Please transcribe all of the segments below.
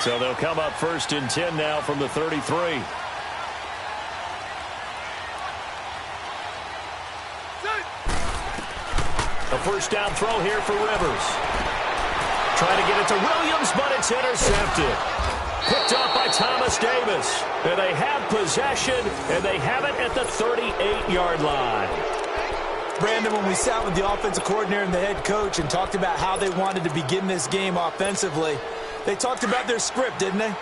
So they'll come up 1st and 10 now from the 33. A first down throw here for Rivers. Trying to get it to Williams, but it's intercepted. Picked up by Thomas Davis. And they have possession, and they have it at the 38-yard line. Brandon, when we sat with the offensive coordinator and the head coach and talked about how they wanted to begin this game offensively, they talked about their script, didn't they?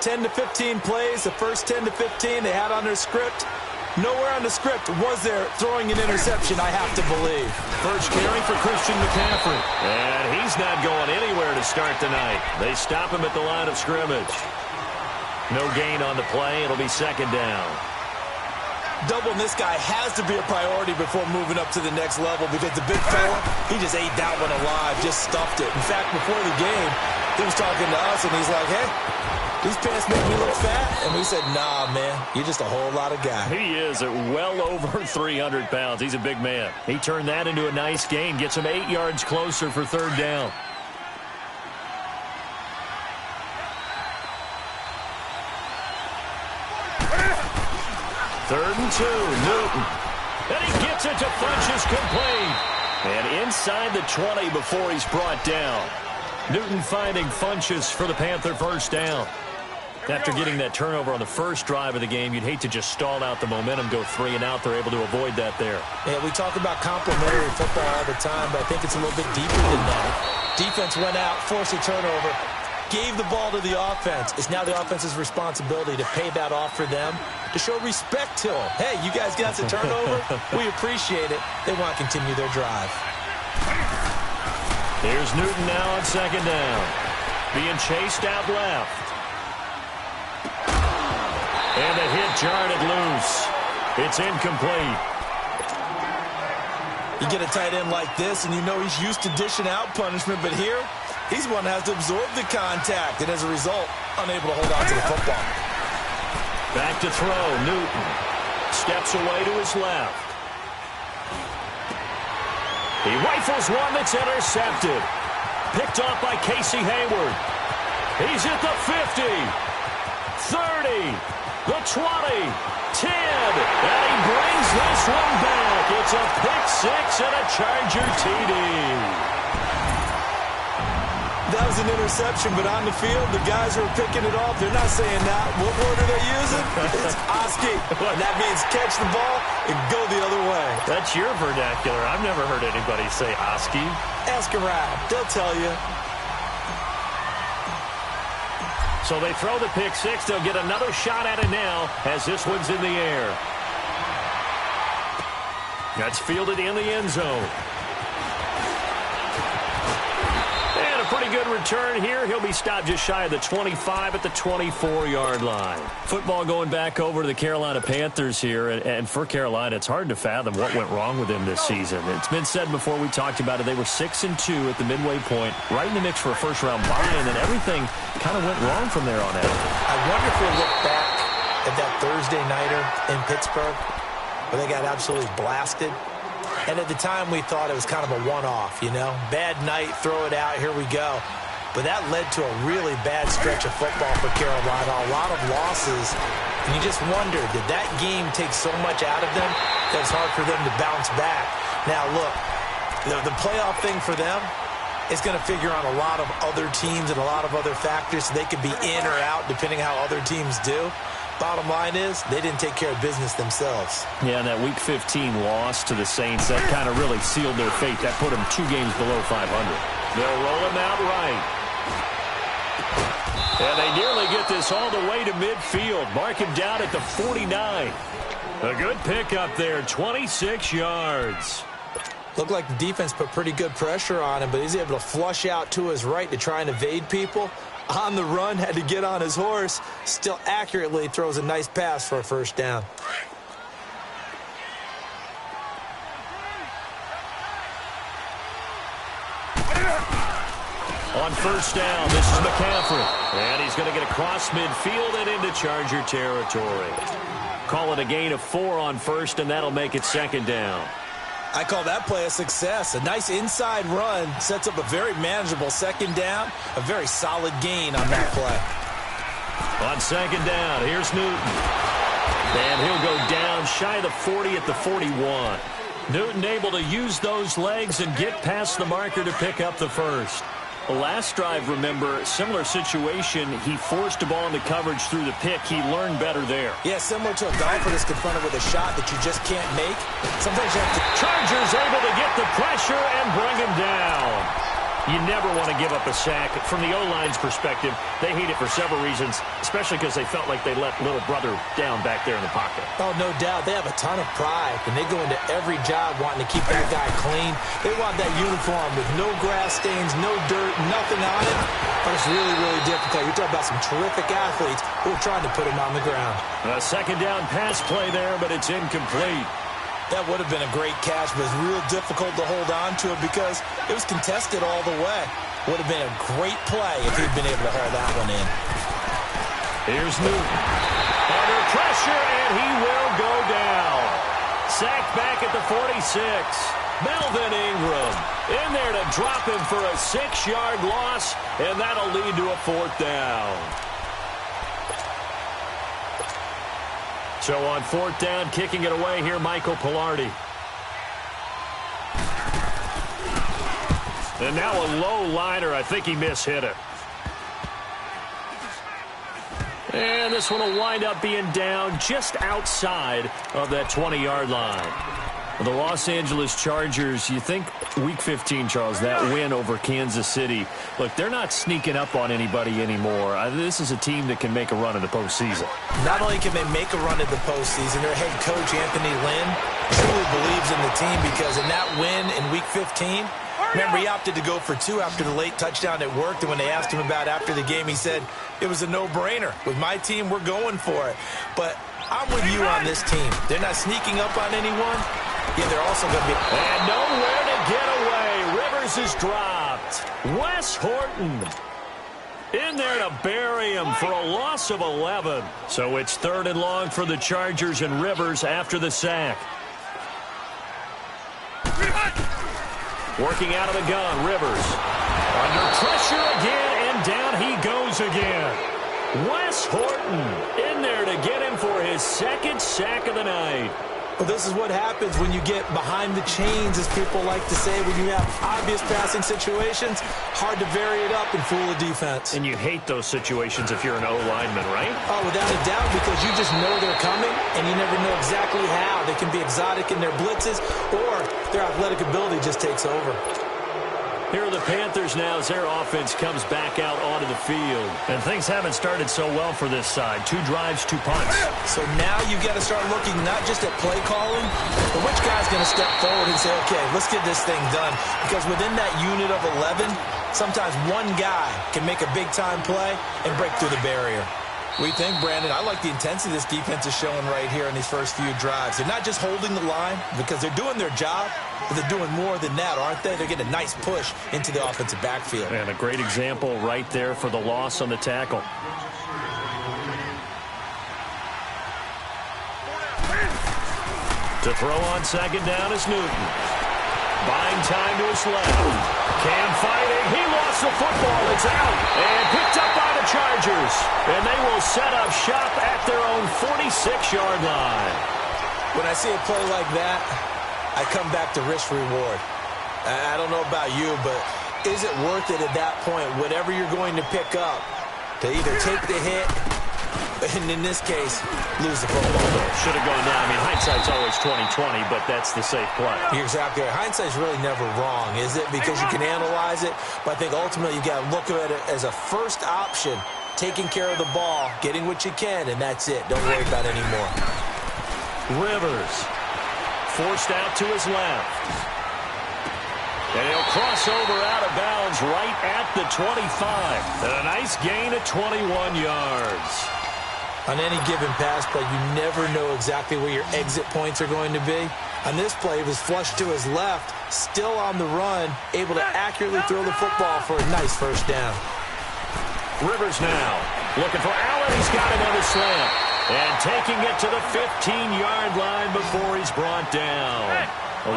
10 to 15 plays, the first 10 to 15 they had on their script. Nowhere on the script was there throwing an interception, I have to believe. First carry for Christian McCaffrey. And he's not going anywhere to start the night. They stop him at the line of scrimmage. No gain on the play. It'll be 2nd down. Doubling this guy has to be a priority before moving up to the next level because the big fella, he just ate that one alive, just stuffed it. In fact, before the game, he was talking to us, and he's like, hey, these pants make me look fat. And we said, nah, man, you're just a whole lot of guy. He is at well over 300 pounds. He's a big man. He turned that into a nice gain, gets him 8 yards closer for 3rd down. Third and 2, Newton. And he gets it to Funchess, complete. And inside the 20 before he's brought down. Newton finding Funchess for the Panther first down. After getting that turnover on the first drive of the game, you'd hate to just stall out the momentum, go 3 and out. They're able to avoid that there. Yeah, we talk about complementary football all the time, but I think it's a little bit deeper than that. Defense went out, forced a turnover, gave the ball to the offense. It's now the offense's responsibility to pay that off for them, to show respect to them. Hey, you guys got the turnover? We appreciate it. They want to continue their drive. Here's Newton now on 2nd down. Being chased out left. And the hit jarred it loose. It's incomplete. You get a tight end like this, and you know he's used to dishing out punishment, but here, he's one that has to absorb the contact, and as a result, unable to hold on to the football. Back to throw, Newton. Steps away to his left. He rifles one that's intercepted. Picked off by Casey Hayward. He's at the 50, 30, the 20, 10, and he brings this one back. It's a pick-6 and a Charger TD. That was an interception, but on the field, the guys who are picking it off, they're not saying that. What word are they using? It's Oski. And that means catch the ball and go the other way. That's your vernacular. I've never heard anybody say Oski. Ask around. They'll tell you. So they throw the pick-6. They'll get another shot at it now as this one's in the air. That's fielded in the end zone. Pretty good return here. He'll be stopped just shy of the 25 at the 24-yard line. Football going back over to the Carolina Panthers here, and for Carolina, it's hard to fathom what went wrong with them this season. It's been said before, we talked about it, they were 6-2 at the midway point, right in the mix for a first-round bye, and then everything kind of went wrong from there on out. I wonder if we'll look back at that Thursday nighter in Pittsburgh where they got absolutely blasted. And at the time, we thought it was kind of a one-off, you know. Bad night, throw it out, here we go. But that led to a really bad stretch of football for Carolina, a lot of losses. And you just wonder, did that game take so much out of them that it's hard for them to bounce back? Now, look, the playoff thing for them is going to figure on a lot of other teams and a lot of other factors, so they could be in or out depending how other teams do. Bottom line is, they didn't take care of business themselves. Yeah, and that Week 15 loss to the Saints, that kind of really sealed their fate. That put them 2 games below 500. They'll roll him out right. And they nearly get this all the way to midfield. Mark him down at the 49. A good pickup there, 26 yards. Looked like the defense put pretty good pressure on him, but he's able to flush out to his right to try and evade people. On the run, had to get on his horse. Still accurately throws a nice pass for a first down. On first down, this is McCaffrey. And he's going to get across midfield and into Charger territory. Call it a gain of 4 on first, and that'll make it 2nd down. I call that play a success. A nice inside run sets up a very manageable 2nd down. A very solid gain on that play. On second down, here's Newton. And he'll go down shy of the 40 at the 41. Newton able to use those legs and get past the marker to pick up the first. The last drive, remember, similar situation. He forced a ball into coverage through the pick. He learned better there. Yeah, similar to a golfer that's confronted with a shot that you just can't make. Sometimes you have to... Chargers able to get the pressure and bring him down. You never want to give up a sack. From the O-line's perspective, they hate it for several reasons, especially because they felt like they let little brother down back there in the pocket. Oh, no doubt. They have a ton of pride, and they go into every job wanting to keep that guy clean. They want that uniform with no grass stains, no dirt, nothing on it. But it's really, really difficult. You're talking about some terrific athletes who are trying to put him on the ground. A second down pass play there, but it's incomplete. That would have been a great catch, but it's real difficult to hold on to it because it was contested all the way. Would have been a great play if he'd been able to haul that one in. Here's Newton. Under pressure, and he will go down. Sacked back at the 46. Melvin Ingram in there to drop him for a 6-yard loss, and that'll lead to a 4th down. So on 4th down, kicking it away here, Michael Pilardi. And now a low liner. I think he mishit it. And this one will wind up being down just outside of that 20-yard line. The Los Angeles Chargers, you think Week 15, Charles, that win over Kansas City. Look, they're not sneaking up on anybody anymore. This is a team that can make a run in the postseason. Not only can they make a run in the postseason, their head coach, Anthony Lynn, truly believes in the team because in that win in Week 15, remember, he opted to go for 2 after the late touchdown. It worked, and when they asked him about it after the game, he said, it was a no-brainer. With my team, we're going for it. But I'm with you on this team. They're not sneaking up on anyone. Yeah, they're also going to be... And nowhere to get away. Rivers is dropped. Wes Horton in there to bury him for a loss of 11. So it's 3rd and long for the Chargers and Rivers after the sack. Working out of the gun, Rivers. Under pressure again, and down he goes again. Wes Horton in there to get him for his 2nd sack of the night. Well, this is what happens when you get behind the chains, as people like to say, when you have obvious passing situations. Hard to vary it up and fool a defense. And you hate those situations if you're an O-lineman, right? Oh, without a doubt, because you just know they're coming, and you never know exactly how. They can be exotic in their blitzes, or their athletic ability just takes over. Here are the Panthers now as their offense comes back out onto the field. And things haven't started so well for this side. 2 drives, 2 punts. So now you've got to start looking not just at play calling, but which guy's going to step forward and say, okay, let's get this thing done. Because within that unit of 11, sometimes one guy can make a big-time play and break through the barrier. We think, Brandon, I like the intensity this defense is showing right here in these first few drives. They're not just holding the line because they're doing their job, but they're doing more than that, aren't they? They're getting a nice push into the offensive backfield. And a great example right there for the loss on the tackle. To throw on second down is Newton. Buying time to his left. Cam fighting. He lost the football. It's out. And picked up by the Chargers. And they will set up shop at their own 46-yard line. When I see a play like that, I come back to risk-reward. I don't know about you, but is it worth it at that point, whatever you're going to pick up, to either take the hit, and in this case, lose the football? Should have gone down. I mean, hindsight's always 20/20, but that's the safe play. You're exactly right. Hindsight's really never wrong, is it? Because you can analyze it, but I think ultimately you got to look at it as a first option, taking care of the ball, getting what you can, and that's it. Don't worry about it anymore. Rivers forced out to his left. And he'll cross over out of bounds right at the 25. And a nice gain of 21 yards. On any given pass play, you never know exactly where your exit points are going to be. On this play, it was flushed to his left, still on the run, able to accurately throw the football for a nice first down. Rivers now looking for Allen. He's got him on the slant. And taking it to the 15-yard line before he's brought down.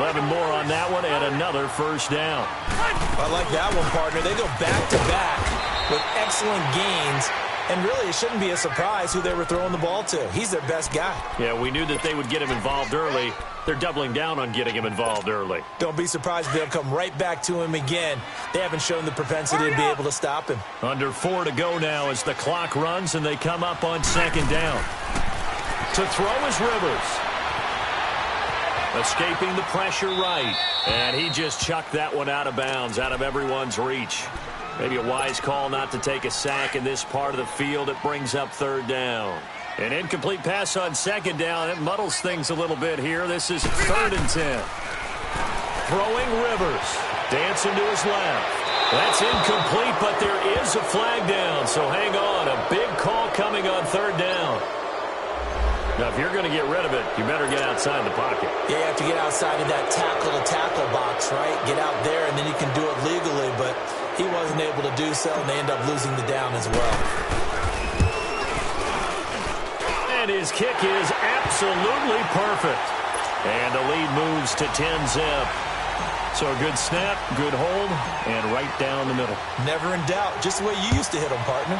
11 more on that one and another first down. I like that one, partner. They go back-to-back with excellent gains And really, it shouldn't be a surprise who they were throwing the ball to. He's their best guy. Yeah, we knew that they would get him involved early. They're doubling down on getting him involved early. Don't be surprised if they'll come right back to him again. They haven't shown the propensity to be able to stop him. Under 4 to go now as the clock runs and they come up on second down. To throw is Rivers. Escaping the pressure right. And he just chucked that one out of bounds, out of everyone's reach. Maybe a wise call not to take a sack in this part of the field. It brings up third down. An incomplete pass on second down. It muddles things a little bit here. This is 3rd and 10. Throwing Rivers. Dancing to his left. That's incomplete, but there is a flag down. So hang on. A big call coming on third down. Now, if you're going to get rid of it, you better get outside the pocket. Yeah, you have to get outside of that tackle-to-tackle box, right? Get out there, and then you can do it legally, but he wasn't able to do so, and they end up losing the down as well. And his kick is absolutely perfect. And the lead moves to 10-zip. So a good snap, good hold, and right down the middle. Never in doubt. Just the way you used to hit them, partner.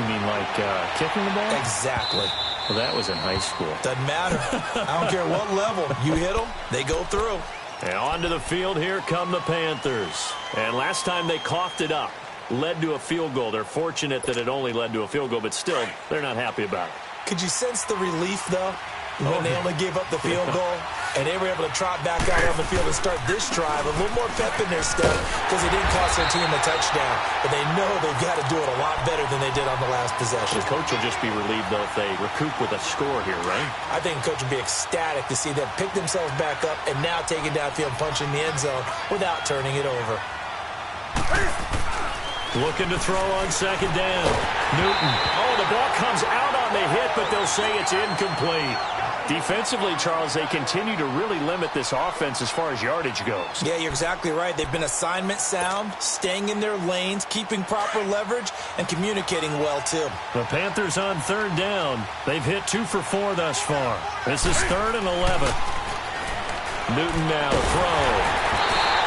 You mean like kicking the ball? Exactly. Well, that was in high school. Doesn't matter. I don't care what level. You hit them, they go through. And onto the field, here come the Panthers. And last time they coughed it up, led to a field goal. They're fortunate that it only led to a field goal, but still, they're not happy about it. Could you sense the relief, though, when they only gave up the field goal? And they were able to trot back out on the field and start this drive. A little more pep in their step because it didn't cost their team a touchdown. But they know they've got to do it a lot better than they did on the last possession. The coach will just be relieved, though, if they recoup with a score here, right? I think the coach will be ecstatic to see them pick themselves back up and now take it downfield, punching the end zone without turning it over. Looking to throw on second down. Newton. Oh, the ball comes out on the hit, but they'll say it's incomplete. Defensively, Charles, they continue to really limit this offense as far as yardage goes. Yeah, you're exactly right. They've been assignment sound, staying in their lanes, keeping proper leverage, and communicating well, too. The Panthers on third down. They've hit 2 for 4 thus far. This is 3rd and 11. Newton now to throw.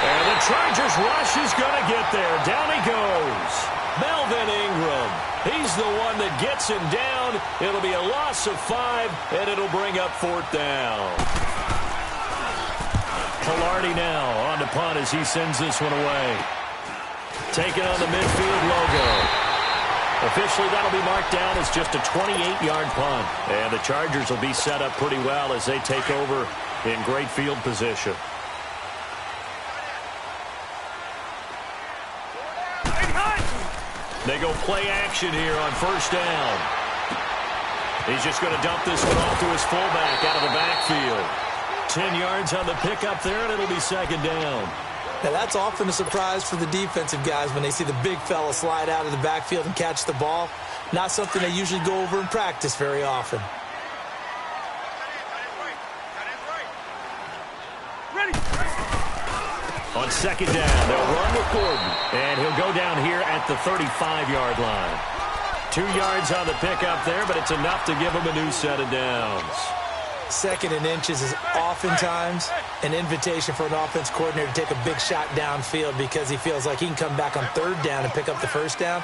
And the Chargers rush is going to get there. Down he goes. Melvin Ingram. He's the one that gets him down. It'll be a loss of 5, and it'll bring up 4th down. Pilardi now on to punt as he sends this one away. Taking on the midfield logo. Officially, that'll be marked down as just a 28-yard punt. And the Chargers will be set up pretty well as they take over in great field position. They go play action here on first down. He's just going to dump this one off to his fullback out of the backfield. 10 yards on the pickup there, and it'll be second down. Now, that's often a surprise for the defensive guys when they see the big fella slide out of the backfield and catch the ball. Not something they usually go over in practice very often. On second down, they'll run with Gordon. And he'll go down here at the 35-yard line. 2 yards on the pickup there, but it's enough to give him a new set of downs. 2nd and inches is oftentimes an invitation for an offense coordinator to take a big shot downfield because he feels like he can come back on 3rd down and pick up the 1st down.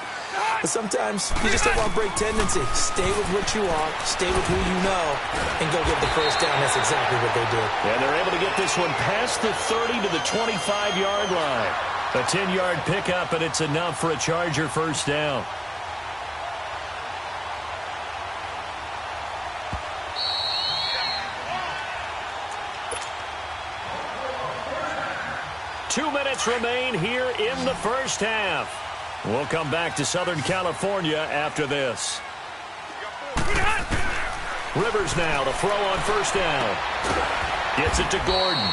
But sometimes you just don't want to break tendency. Stay with what you want, stay with who you know, and go get the 1st down. That's exactly what they did. And they're able to get this one past the 30 to the 25-yard line. A 10-yard pickup, and it's enough for a Charger 1st down. Two minutes remain here in the first half. We'll come back to Southern California after this. Rivers now to throw on first down. Gets it to Gordon.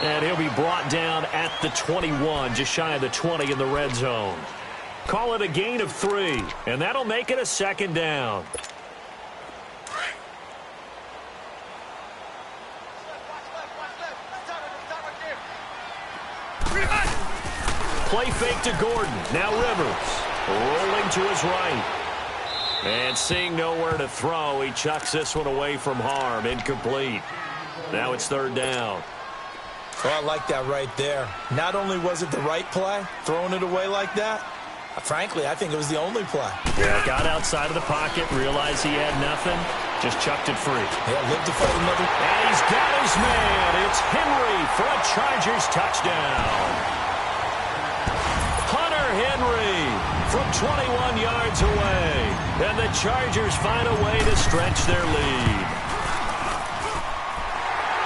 And he'll be brought down at the 21, just shy of the 20 in the red zone. Call it a gain of 3, and that'll make it a second down. Play fake to Gordon. Now Rivers rolling to his right. And seeing nowhere to throw, he chucks this one away from harm. Incomplete. Now it's 3rd down. Well, I like that right there. Not only was it the right play, throwing it away like that, Frankly, I think it was the only play. Yeah, got outside of the pocket, realized he had nothing, just chucked it free. Yeah, lived to fight another. And he's got his man. It's Henry for a Chargers touchdown. Hunter Henry from 21 yards away. And the Chargers find a way to stretch their lead.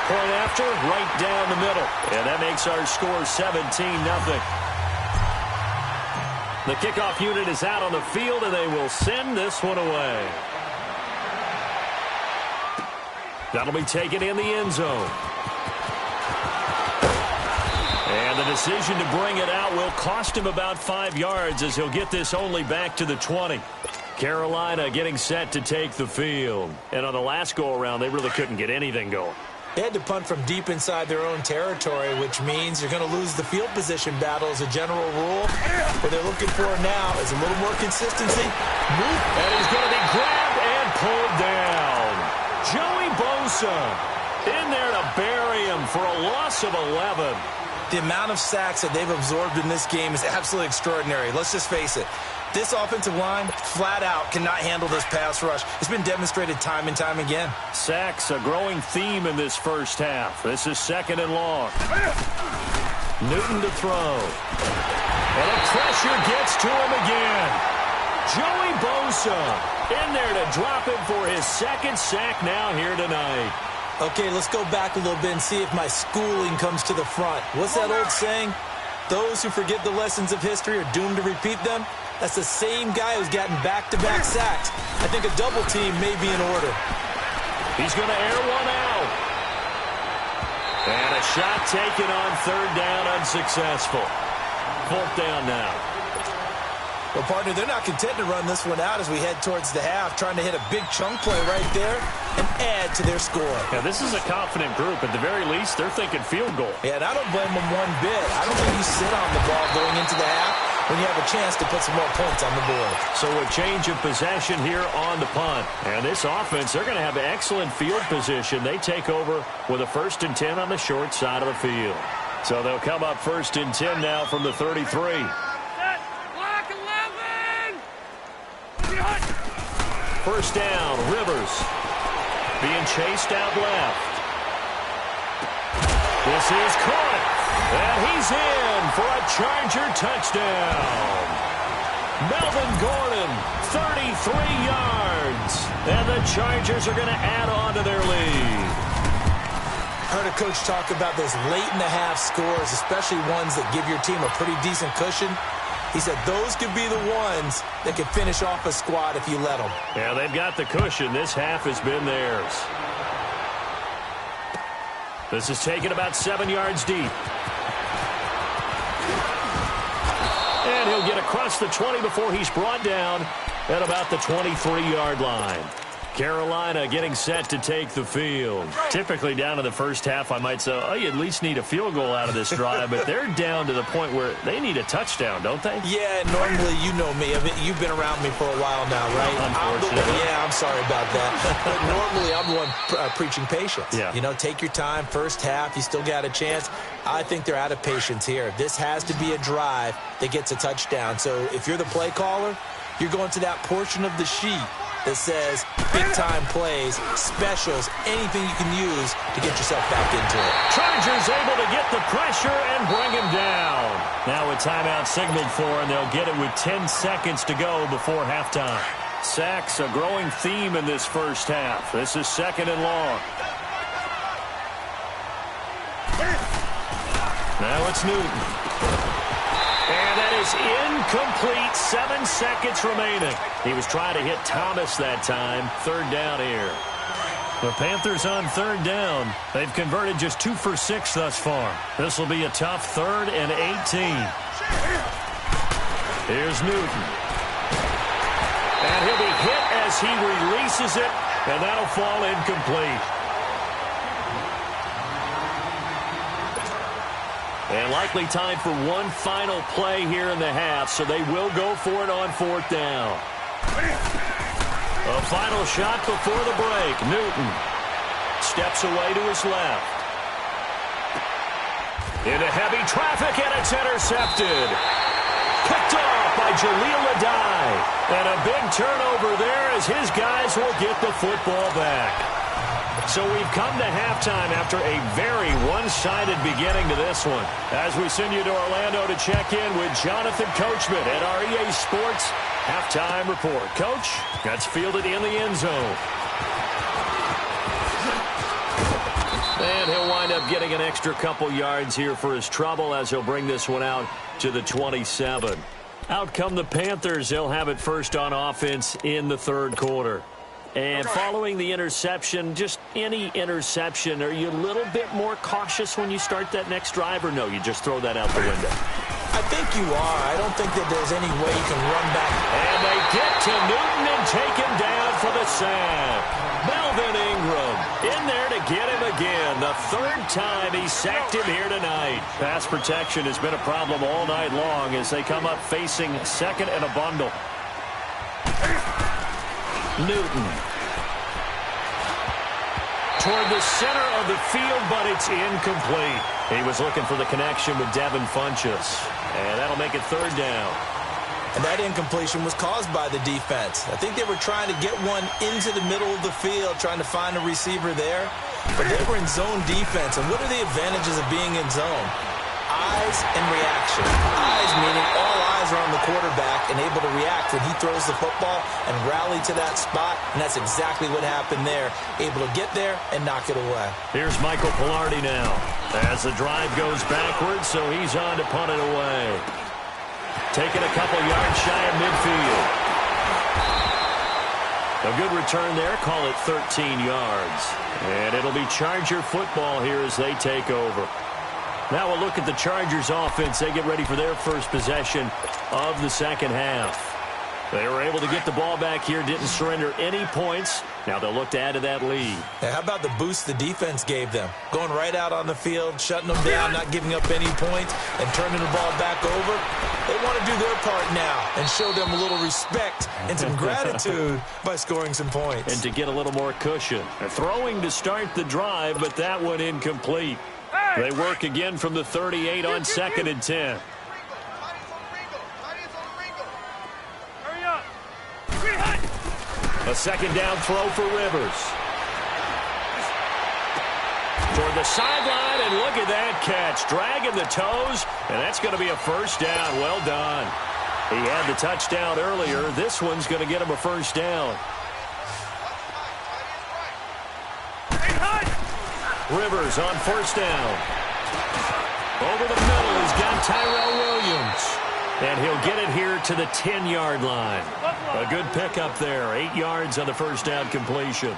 Point after, right down the middle. And that makes our score 17-0. The kickoff unit is out on the field, and they will send this one away. That'll be taken in the end zone. And the decision to bring it out will cost him about 5 yards as he'll get this only back to the 20. Carolina getting set to take the field. And on the last go-around, they really couldn't get anything going. They had to punt from deep inside their own territory, which means you're going to lose the field position battle as a general rule. What they're looking for now is a little more consistency. Move. And he's going to be grabbed and pulled down. Joey Bosa in there to bury him for a loss of 11. The amount of sacks that they've absorbed in this game is absolutely extraordinary. Let's just face it. This offensive line, flat out, cannot handle this pass rush. It's been demonstrated time and time again. Sacks, a growing theme in this first half. This is 2nd and long. Newton to throw. And the pressure gets to him again. Joey Bosa in there to drop him for his 2nd sack now here tonight. Okay, let's go back a little bit and see if my schooling comes to the front. What's that old saying? Those who forget the lessons of history are doomed to repeat them. That's the same guy who's gotten back-to-back sacks. I think a double team may be in order. He's going to air one out. And a shot taken on 3rd down, unsuccessful. 4th down now. Well, partner, they're not content to run this one out as we head towards the half, trying to hit a big chunk play right there and add to their score. Yeah, this is a confident group. At the very least, they're thinking field goal. Yeah, and I don't blame them one bit. I don't think you sit on the ball going into the half when you have a chance to put some more points on the board. So a change of possession here on the punt. And this offense, they're going to have excellent field position. They take over with a 1st and 10 on the short side of the field. So they'll come up 1st and 10 now from the 33. First down, Rivers being chased out left. This is caught, and he's in for a Charger touchdown. Melvin Gordon, 33 yards, and the Chargers are going to add on to their lead. Heard a coach talk about those late-in-the-half scores, especially ones that give your team a pretty decent cushion. He said those could be the ones that could finish off a squad if you let them. Yeah, they've got the cushion. This half has been theirs. This is taken about 7 yards deep. And he'll get across the 20 before he's brought down at about the 23-yard line. Carolina getting set to take the field. Typically down in the first half, I might say, oh, you at least need a field goal out of this drive, but they're down to the point where they need a touchdown, don't they? Yeah, normally, you know me. I mean, you've been around me for a while now, right? Unfortunately. I'm sorry about that. But normally, I'm the one preaching patience. Yeah. You know, take your time. First half, you still got a chance. I think they're out of patience here. This has to be a drive that gets a touchdown. So if you're the play caller, you're going to that portion of the sheet that says big-time plays, specials, anything you can use to get yourself back into it. Chargers able to get the pressure and bring him down. Now a timeout signaled for, and they'll get it with 10 seconds to go before halftime. Sacks, a growing theme in this first half. This is 2nd and long. Now it's Newton. And that is incomplete. 7 seconds remaining. He was trying to hit Thomas that time. 3rd down here. The Panthers on 3rd down. They've converted just 2 for 6 thus far. This will be a tough 3rd and 18. Here's Newton. And he'll be hit as he releases it, and that'll fall incomplete. And likely time for one final play here in the half, so they will go for it on 4th down. A final shot before the break. Newton steps away to his left. Into heavy traffic, and it's intercepted. Picked off by by Jaleel Adai. And a big turnover there as his guys will get the football back. So we've come to halftime after a very one-sided beginning to this one. As we send you to Orlando to check in with Jonathan Coachman at our EA Sports Halftime Report. Coach, that's fielded in the end zone. And he'll wind up getting an extra couple yards here for his trouble as he'll bring this one out to the 27. Out come the Panthers. They'll have it first on offense in the third quarter. And following the interception, just any interception, are you a little bit more cautious when you start that next drive, or no, you just throw that out the window? I think you are. I don't think that there's any way you can run back. And they get to Newton and take him down for the sack. Melvin Ingram in there to get him again. The third time he sacked him here tonight. Pass protection has been a problem all night long as they come up facing second and a bundle. Newton toward the center of the field, but it's incomplete. He was looking for the connection with Devin Funchess, and that'll make it third down. And that incompletion was caused by the defense. I think they were trying to get one into the middle of the field, trying to find a receiver there, but they were in zone defense. And what are the advantages of being in zone? Eyes and reaction. Eyes meaning all eyes are on the quarterback and able to react when he throws the football and rally to that spot, and that's exactly what happened there. Able to get there and knock it away. Here's Michael Pilardi now as the drive goes backwards, so he's on to punt it away. Taking a couple yards shy of midfield. A good return there, call it 13 yards. And it'll be Charger football here as they take over. Now we'll look at the Chargers offense. They get ready for their first possession of the second half. They were able to get the ball back here, didn't surrender any points. Now they'll look to add to that lead. Hey, how about the boost the defense gave them? Going right out on the field, shutting them down, not giving up any points, and turning the ball back over. They want to do their part now and show them a little respect and some gratitude by scoring some points. And to get a little more cushion. They're throwing to start the drive, but that one incomplete. They work again from the 38 on second and 10. A second down throw for Rivers. Toward the sideline, and look at that catch. Dragging the toes, and that's going to be a first down. Well done. He had the touchdown earlier. This one's going to get him a first down. Rivers on first down. Over the middle, he's got Tyrell Williams. And he'll get it here to the 10-yard line. A good pickup there. 8 yards on the first down completion.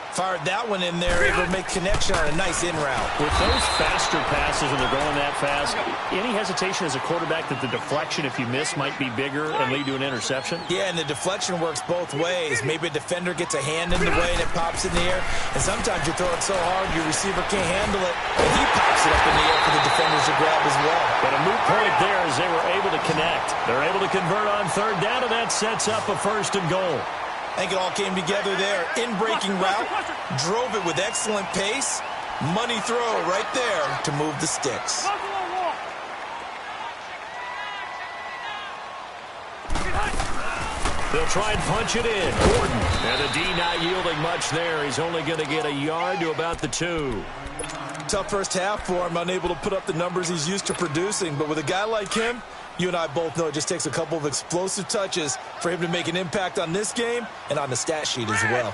Fired that one in there, able to make connection on a nice in route. With those faster passes when they're going that fast, any hesitation as a quarterback that the deflection, if you miss, might be bigger and lead to an interception? Yeah, and the deflection works both ways. Maybe a defender gets a hand in the way and it pops in the air. And sometimes you throw it so hard your receiver can't handle it, and he pops it up in the air for the defenders to grab as well. But a moot point there as they were able to connect. They're able to convert on third down, and that sets up a first and goal. I think it all came together there. In-breaking route, drove it with excellent pace. Money throw right there to move the sticks. They'll try and punch it in. Gordon. And the D not yielding much there. He's only going to get a yard to about the 2. Tough first half for him, unable to put up the numbers he's used to producing. But with a guy like him, you and I both know it just takes a couple of explosive touches for him to make an impact on this game and on the stat sheet as well.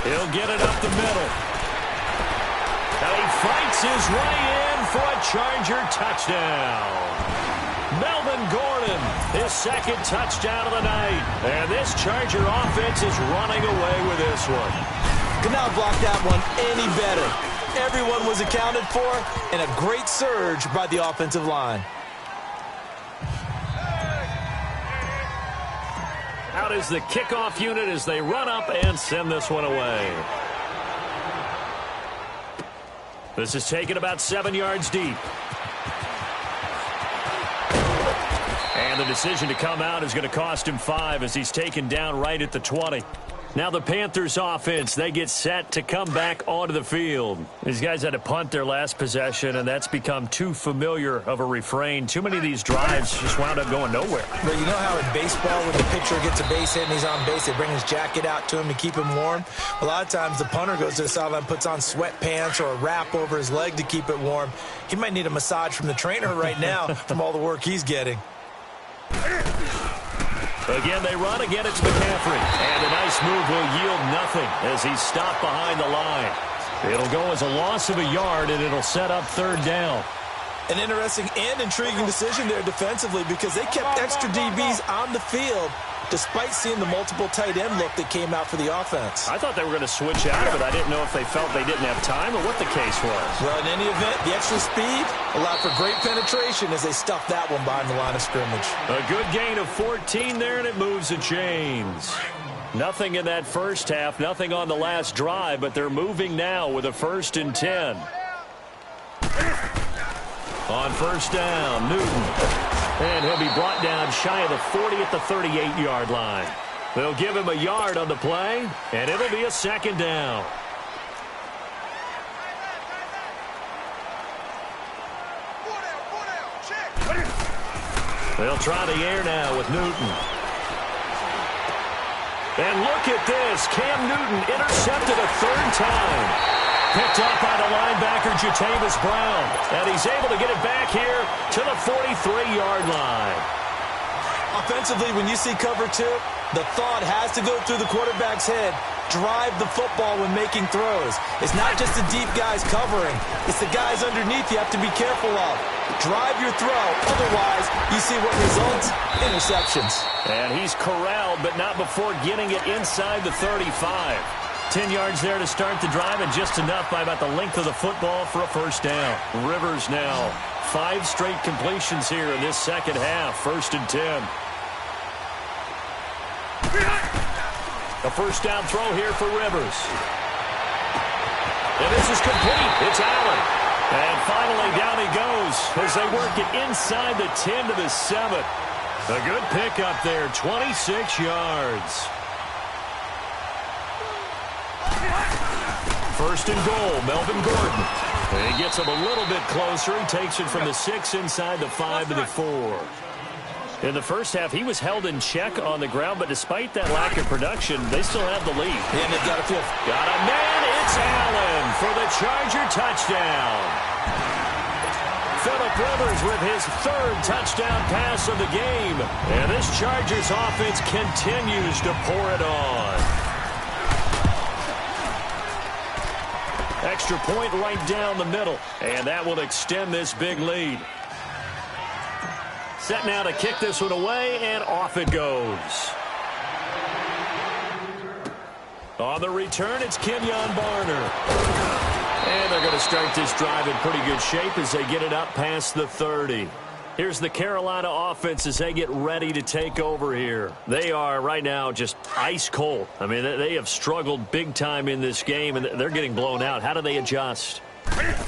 He'll get it up the middle. And he fights his way in for a Charger touchdown. Melvin Gordon, his second touchdown of the night. And this Charger offense is running away with this one. Could not block that one any better. Everyone was accounted for, and a great surge by the offensive line. Out is the kickoff unit as they run up and send this one away. This is taken about 7 yards deep. And the decision to come out is going to cost him 5 as he's taken down right at the 20. Now the Panthers offense, they get set to come back onto the field. These guys had to punt their last possession, and that's become too familiar of a refrain. Too many of these drives just wound up going nowhere. But you know how in baseball, when the pitcher gets a base hit and he's on base, they bring his jacket out to him to keep him warm? A lot of times the punter goes to the sideline, puts on sweatpants or a wrap over his leg to keep it warm. He might need a massage from the trainer right now from all the work he's getting. Again, they run. Again, it's McCaffrey. And a nice move will yield nothing as he's stopped behind the line. It'll go as a loss of a yard, and it'll set up third down. An interesting and intriguing decision there defensively because they kept extra DBs on the field despite seeing the multiple tight end look that came out for the offense. I thought they were going to switch out of it. I didn't know if they felt they didn't have time or what the case was. Well, in any event, the extra speed allowed for great penetration as they stuffed that one behind the line of scrimmage. A good gain of 14 there, and it moves the chains. Nothing in that first half, nothing on the last drive, but they're moving now with a 1st and 10. On first down, Newton. And he'll be brought down shy of the 40 at the 38-yard line. They'll give him a yard on the play, and it'll be a 2nd down. They'll try the air now with Newton. And look at this. Cam Newton intercepted a 3rd time. Picked up by the linebacker, Jatavis Brown. And he's able to get it back here to the 43-yard line. Offensively, when you see cover 2, the thought has to go through the quarterback's head. Drive the football when making throws. It's not just the deep guys covering. It's the guys underneath you have to be careful of. Drive your throw. Otherwise, you see what results? Interceptions. And he's corralled, but not before getting it inside the 35. 10 yards there to start the drive, and just enough by about the length of the football for a 1st down. Rivers now 5 straight completions here in this second half. 1st and 10. A 1st down throw here for Rivers. And this is complete. It's Allen. And finally down he goes as they work it inside the 10 to the 7. A good pickup there, 26 yards. 1st and goal, Melvin Gordon. And he gets him a little bit closer. He takes it from the 6 inside the 5 to the 4. In the first half, he was held in check on the ground, but despite that lack of production, they still have the lead. And they've got a field. Got a man. It's Allen for the Charger touchdown. Phillip Rivers with his 3rd touchdown pass of the game. And this Chargers offense continues to pour it on. Extra point right down the middle. And that will extend this big lead. Set now to kick this one away, and off it goes. On the return, it's Kenyon Barner. And they're going to start this drive in pretty good shape as they get it up past the 30. Here's the Carolina offense as they get ready to take over here. They are right now just ice cold. I mean, they have struggled big time in this game, and they're getting blown out. How do they adjust?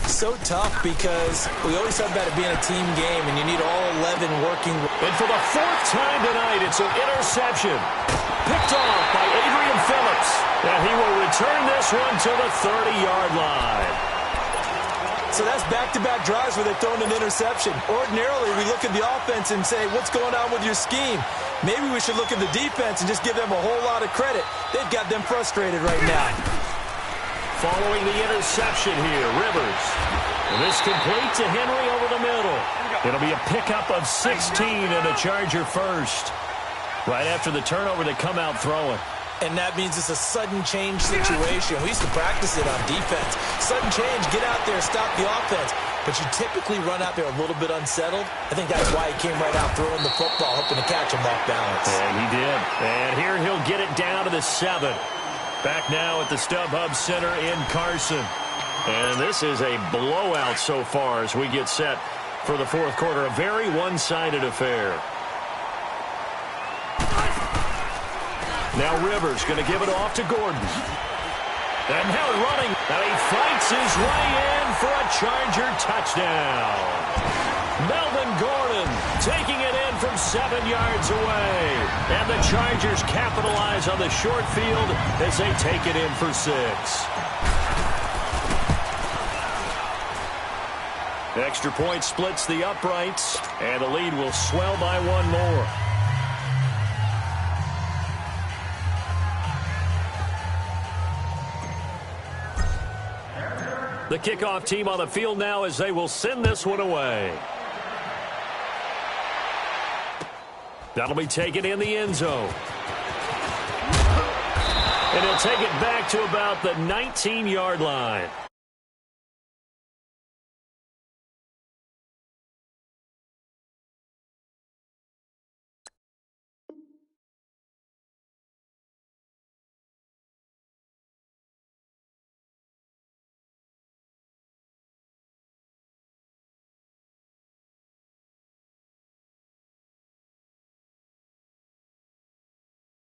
So tough because we always talk about it being a team game, and you need all 11 working. And for the 4th time tonight, it's an interception. Picked off by Adrian Phillips. And he will return this one to the 30-yard line. So that's back-to-back drives where they've thrown an interception. Ordinarily, we look at the offense and say, what's going on with your scheme? Maybe we should look at the defense and just give them a whole lot of credit. They've got them frustrated right now. Following the interception here, Rivers. And this complete to Henry over the middle. It'll be a pickup of 16 and a Charger 1st. Right after the turnover, they come out throwing. And that means it's a sudden change situation. We used to practice it on defense. Sudden change, get out there, stop the offense. But you typically run out there a little bit unsettled. I think that's why he came right out throwing the football, hoping to catch him off balance. And he did. And here he'll get it down to the 7. Back now at the StubHub Center in Carson. And this is a blowout so far as we get set for the 4th quarter. A very one-sided affair. Now Rivers going to give it off to Gordon. And now running. And he fights his way in for a Charger touchdown. Melvin Gordon taking it in from 7 yards away. And the Chargers capitalize on the short field as they take it in for 6. Extra point splits the uprights, and the lead will swell by 1 more. The kickoff team on the field now as they will send this one away. That'll be taken in the end zone. And he'll take it back to about the 19-yard line.